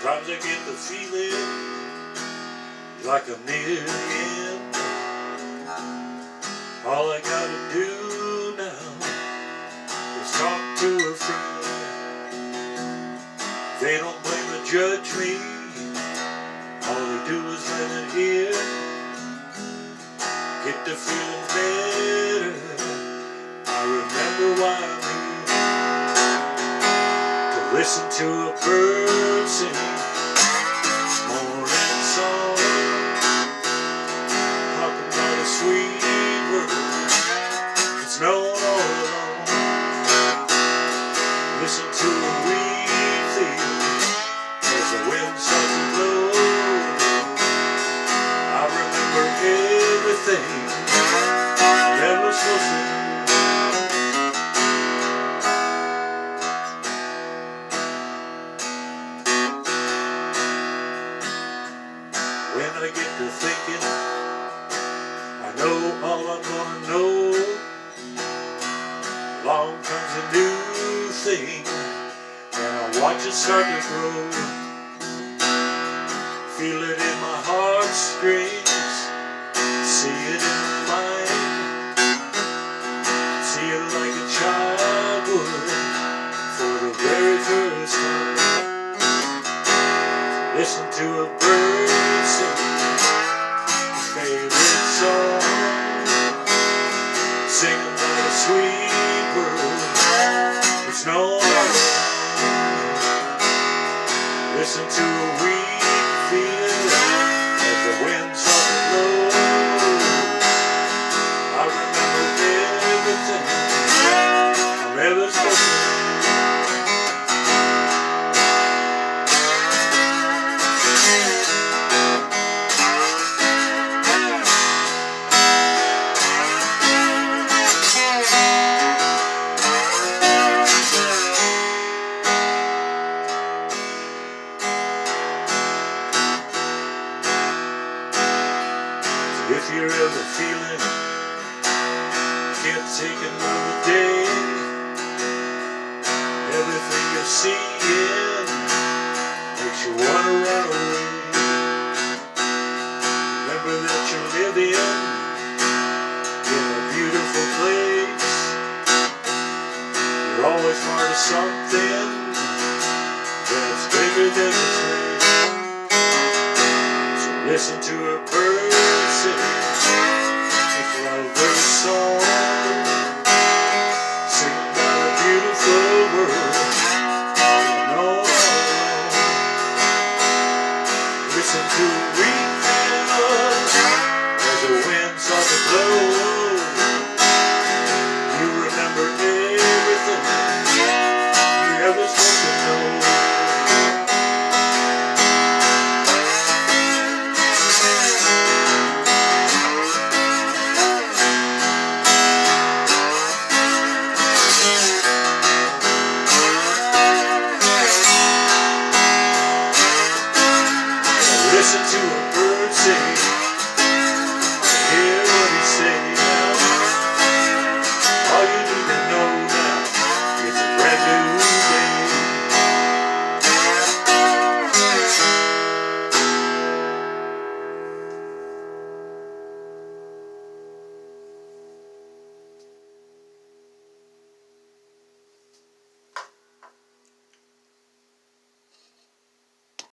Sometimes I get the feeling like I'm near the end. All I gotta do now is talk to a friend. They don't blame or judge me, all they do is let it hear. Get the feeling better, I remember why I'm here. To listen to a bird sing morning song, talking about a sweet word that's known all along. Listen to a wheat field as the wind starts to blow. I remember everything never supposed to do. When I get to thinking, I know all I'm gonna know. Along comes a new thing, and I watch it start to grow. Feel it in my heartstrings, see it in my mind. See it like a child would for the very first time. Listen to a bird sing his favorite song, singing about a sweet word it's known all around. Listen to a wheat field as the wind starts to blow. I remember everything I'm ever supposed to know. If you're ever feeling can't take another day, everything you're seeing makes you want to run away. Remember that you're living in a beautiful place. You're always part of something